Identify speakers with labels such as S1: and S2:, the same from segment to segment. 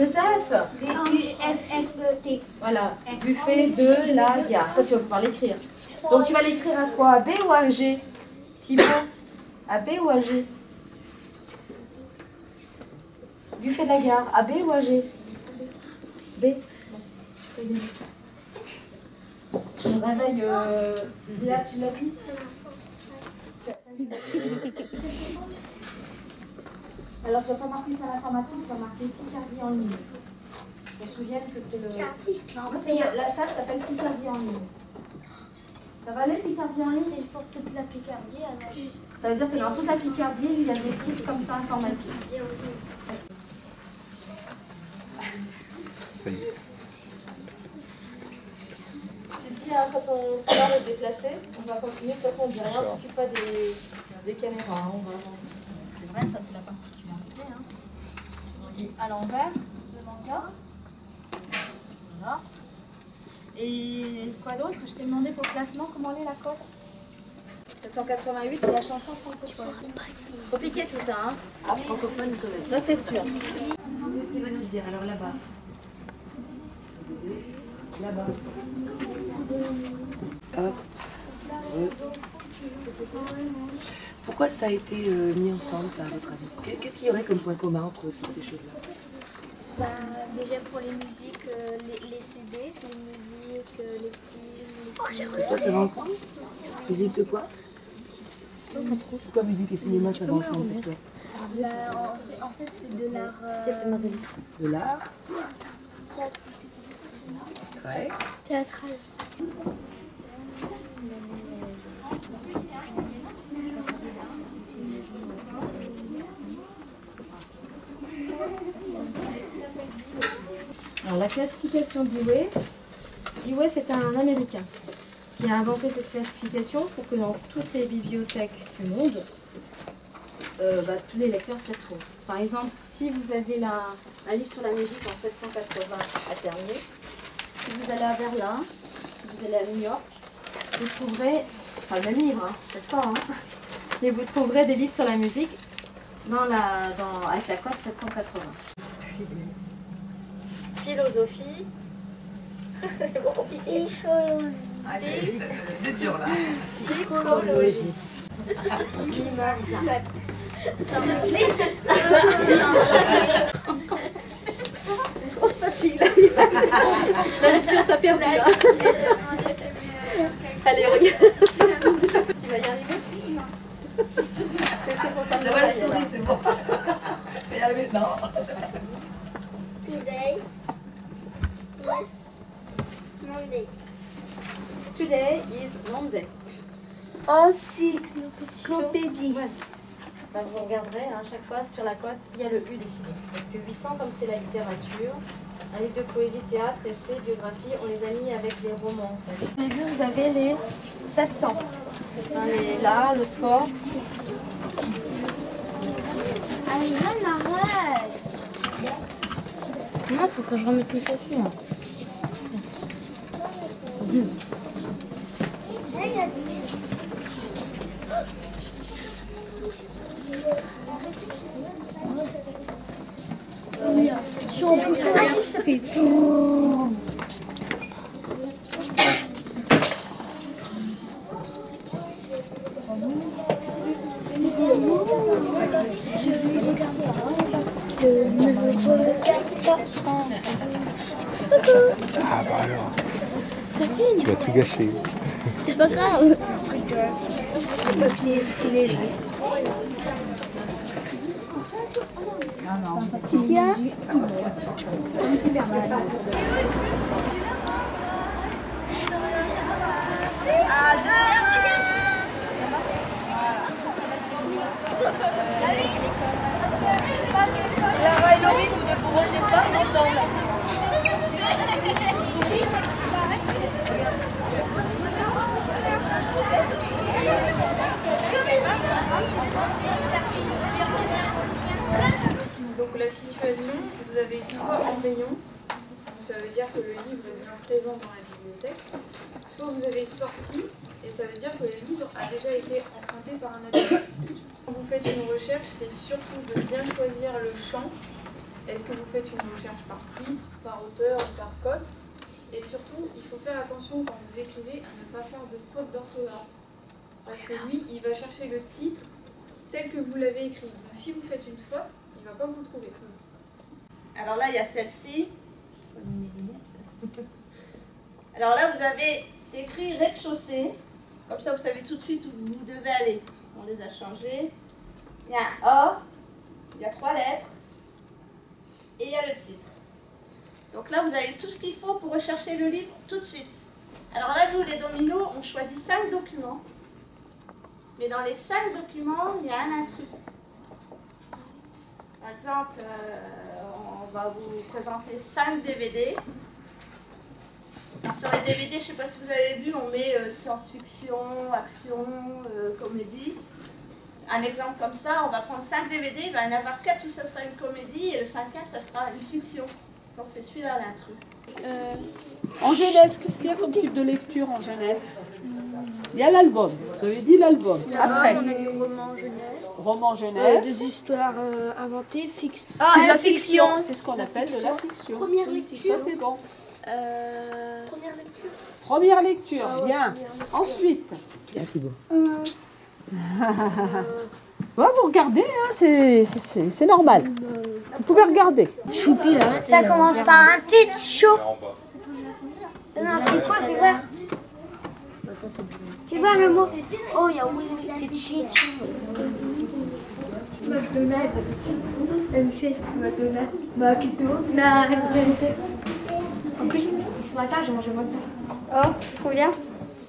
S1: B2F.
S2: B-U-F-F-E-T.
S1: Voilà, buffet de la gare. Ça, tu vas pouvoir l'écrire. Donc, tu vas l'écrire à quoi? À B ou à G? Thibaut, à B ou à G? Buffet de la gare, à B ou à G? B. Je me réveille. Léa, tu l'as dit? Alors, tu vas pas marquer ça à l'informatique, tu vas marquer Picardie en ligne. Je me souviens que c'est le. Non, la salle s'appelle Picardie en ligne. Ça va aller, Picardie en ligne?
S2: C'est pour toute la Picardie. Alors...
S1: Ça veut dire que dans toute la Picardie, il y a des sites comme ça informatiques.
S3: Ça y est.
S1: Tu dis, hein, quand on se va se déplacer, on va continuer. De toute façon, on dit rien, on ne s'occupe pas des caméras. Hein, on va avancer. C'est vrai, ça c'est la particularité. Hein. On lit à l'envers le manga. Voilà. Et quoi d'autre? Je t'ai demandé pour le classement, comment est la cote? 788, c'est la chanson francophone. Compliqué tout ça, hein? Ah, francophone, ils connaissent. Ça, c'est sûr.
S4: Qu'est-ce qu'il va nous dire? Alors là-bas. Là-bas. Hop. Pourquoi ça a été mis ensemble, ça, à votre avis? Qu'est-ce qu'il y aurait comme point commun entre toutes ces choses-là?
S2: Déjà pour les musiques, les CD, les musiques, les films, les
S4: Pourquoi ça va ensemble? Musique de quoi? Pourquoi musique et cinéma ça va ensemble pour toi?
S2: En fait, c'est de l'art.
S4: De l'art? Ouais.
S2: Théâtral.
S1: Alors, la classification Dewey, c'est un Américain qui a inventé cette classification pour que dans toutes les bibliothèques du monde, tous les lecteurs s'y retrouvent. Par exemple, si vous avez un livre sur la musique en 780 à Ternier, si vous allez à Berlin, si vous allez à New York, vous trouverez, enfin le même livre, hein, peut-être pas, hein, mais vous trouverez des livres sur la musique avec la cote 780. Philosophie. C'est bon, compliqué.
S3: C'est dur là.
S1: Psychologie. Grosse fatigue là. La mission t'a perdu là. Allez, regarde. Tu vas y arriver?
S3: Ça va la souris, c'est bon. Je vais y arriver. Non.
S2: Today. Monday.
S1: Today is Monday.
S2: Encyclopédie.
S1: Ouais. Ben, vous regarderez à chaque fois sur la cote, il y a le U décidé. Parce que 800, comme c'est la littérature, un livre de poésie, théâtre, essai, biographie, on les a mis avec les romans. En fait. Vous avez vu, vous avez les 700. L'art, le sport.
S2: Allez, arrête.
S1: Non, il faut que je remette mes chaussures.
S2: Si on pousse un peu, ça fait tout. Je ne regarde pas. Je ne regarde pas.
S3: Ah bah alors.
S2: Facile.
S3: Tu vas tout gâcher.
S2: C'est pas grave. Le papier, c'est léger. Tiens. Super mal. À deux. Lara et Laurie, vous ne vous mangez pas ensemble.
S5: Donc la situation, vous avez soit en rayon, ça veut dire que le livre est bien présent dans la bibliothèque, soit vous avez sorti, et ça veut dire que le livre a déjà été emprunté par un adulte. Quand vous faites une recherche, c'est surtout de bien choisir le champ Est-ce que vous faites une recherche par titre, par auteur ou par cote? Et surtout, il faut faire attention quand vous écrivez à ne pas faire de faute d'orthographe. Parce que lui, il va chercher le titre tel que vous l'avez écrit. Donc si vous faites une faute, il ne va pas vous le trouver.
S2: Alors là, il y a celle-ci. Alors là, vous avez, c'est écrit rez-de-chaussée. Comme ça, vous savez tout de suite où vous devez aller. On les a changés. Il y a un O, il y a 3 lettres, et il y a le titre. Donc là, vous avez tout ce qu'il faut pour rechercher le livre tout de suite. Alors là, nous, les dominos, on choisit 5 documents. Mais dans les 5 documents, il y a un intrus. Par exemple, on va vous présenter 5 DVD. Alors, sur les DVD, je ne sais pas si vous avez vu, on met science-fiction, action, comédie. Un exemple comme ça, on va prendre 5 DVD, il va y en avoir 4 où ça sera une comédie et le 5e, ça sera une fiction. Donc c'est celui-là l'intrus.
S6: En jeunesse, qu'est-ce qu'il y a comme type de lecture en jeunesse? Il y a l'album, vous avez dit l'album. Après,
S2: on a du roman jeunesse.
S6: roman jeunesse.
S7: Des histoires inventées, fixes.
S2: C'est de la fiction.
S6: C'est ce qu'on appelle de la fiction.
S7: Première lecture.
S6: Ça c'est bon.
S7: Première lecture.
S6: Première lecture, bien. Ensuite. Bien Thibaut. Ouais, vous regardez, hein, c'est normal. Vous pouvez regarder.
S7: Choupi là. Ça commence par un titre chaud. Non, c'est quoi, c'est vrai? Tu vois le mot? Oh, il y a oui, c'est cheat. McDonald's, MC, McDonald's, McDonald's. En plus, ce matin, j'ai mangé McDonald's. Oh, trop bien.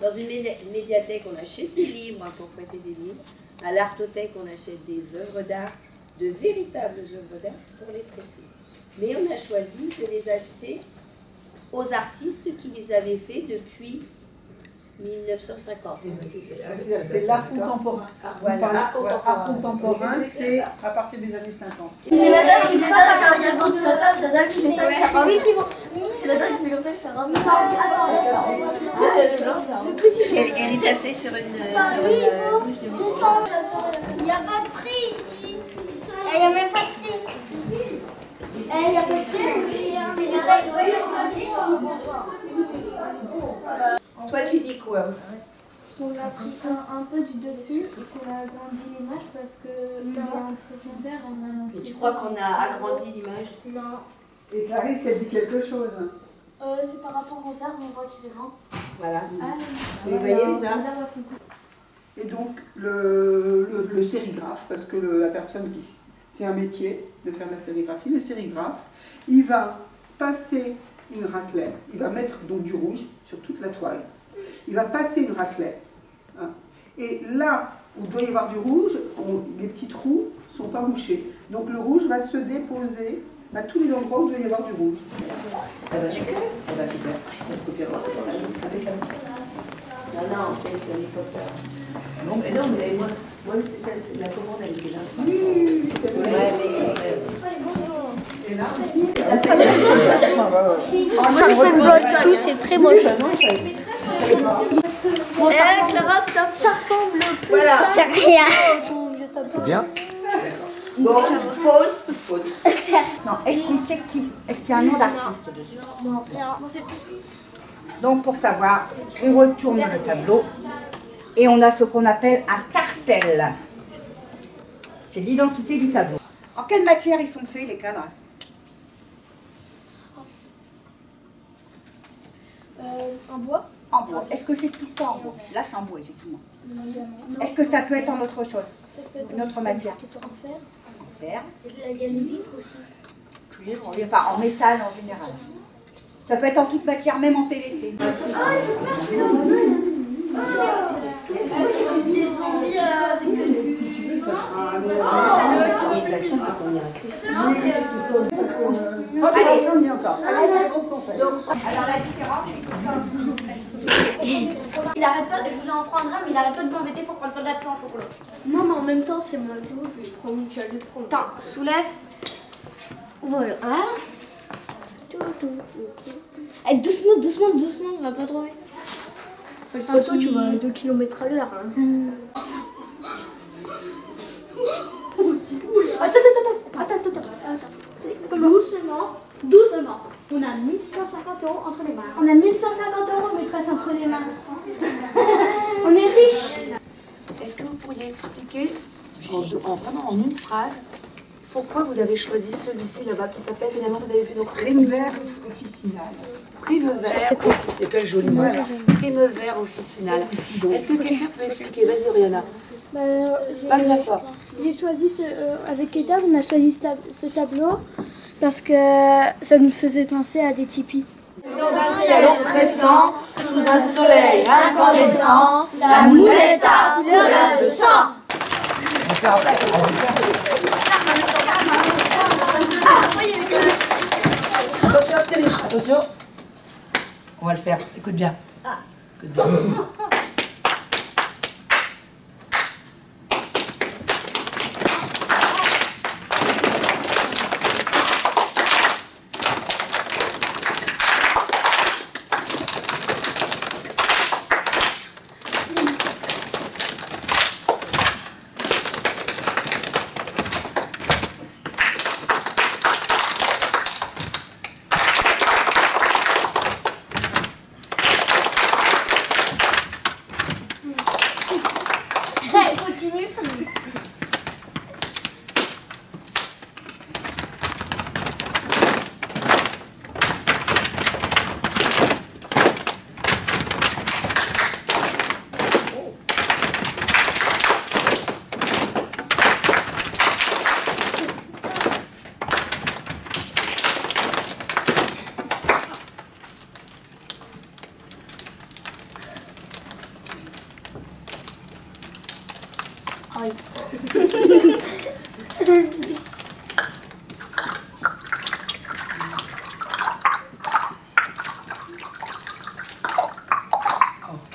S8: Dans une médiathèque, on achète des livres pour prêter des livres. À l'artothèque, on achète des œuvres d'art, de véritables œuvres d'art pour les prêter. Mais on a choisi de les acheter aux artistes qui les avaient faits depuis 1950.
S3: C'est l'art contemporain.
S8: Voilà.
S3: Art contemporain, c'est à partir des années 50.
S7: C'est la dame qui fait ça, ça fait rien. C'est la dame qui fait ça, ça rame. C'est la dame qui fait comme ça, ça rame.
S8: Elle est placée sur une bouche de micro.
S7: Il n'y a pas de prix ici. Il n'y a même pas de prix. Il n'y a pas de prix.
S8: Toi, tu dis quoi?
S9: On a pris ça un peu du dessus et qu'on a agrandi l'image parce que il y a en profondeur on a l'impression.
S8: Et tu crois qu'on a agrandi l'image?
S9: Non.
S3: Et Clarisse, elle dit quelque chose.
S9: C'est par rapport aux arbres, on voit qu'il est grand.
S8: Voilà.
S9: Ah,
S8: Vous voyez les arbres?
S3: Et donc, le sérigraphe, parce que la personne qui... C'est un métier de faire de la sérigraphie. Le sérigraphe, il va passer une raclette, il va mettre donc du rouge sur toute la toile. Il va passer une raclette. Hein. Et là où il doit y avoir du rouge, les petits trous ne sont pas bouchés. Donc le rouge va se déposer à tous les endroits où il doit y avoir du rouge.
S8: Ça va super. Ça va super. Non, non, c'est l'hélicoptère. Non, mais moi c'est ça, la commande, elle était là. Oui, c'est vrai. Et là aussi.
S7: Moi, je ne bloque tout, c'est très moche. Bon,
S2: Clara, stop.
S7: ça ressemble plus
S8: Voilà.
S7: à rien.
S10: C'est bien.
S8: Bon, pause.
S11: Non, est-ce qu'on sait qui? Est-ce qu'il y a un nom d'artiste dessus?
S7: Non, c'est plus.
S11: Donc pour savoir, on retourne le tableau et on a ce qu'on appelle un cartel. C'est l'identité du tableau. En quelle matière ils sont faits les cadres?
S9: En bois.
S11: En bois. Est-ce que c'est tout ça en bois? Là c'est en bois effectivement. Est-ce que ça peut être en autre chose? Une autre matière?
S9: En fer.
S11: En fer.
S9: Il y a les vitres aussi.
S11: Enfin en métal en général. Ça peut être en toute matière, même en PVC.
S3: Allez, on y est encore. Allez, les groupes sont faits.
S11: Alors la différence, c'est que ça...
S7: Il arrête pas, je voulais en prendre un, mais il arrête pas de m'embêter pour prendre son latte en chocolat. Non, mais en même temps, c'est moi, je vais prendre, tu vas le prendre. Attends, soulève. Voilà. Eh, doucement, on va pas trop vite. Toi, tu vas à 2 km à l'heure. Attends.
S9: € entre les mains. On a 1150 € maîtresse entre les mains. On est riche.
S4: Est-ce que vous pourriez expliquer, vraiment en une phrase, pourquoi vous avez choisi celui-ci là-bas qui s'appelle, finalement, vous avez vu nos
S11: Prime vert officinal.
S4: Prime vert officinal. Quel joli nom. Prime vert officinal. Est-ce que quelqu'un peut expliquer? Vas-y, Oriana. Pas bien fort.
S9: J'ai choisi, avec Eda, on a choisi ce tableau parce que ça nous faisait penser à des tipis.
S2: Dans un ciel oppressant, sous un soleil incandescent, la moulette à couleur de sang.
S4: Attention. On va le faire. Écoute bien. Écoute bien.
S9: Continue.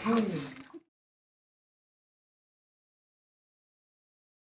S11: Okay.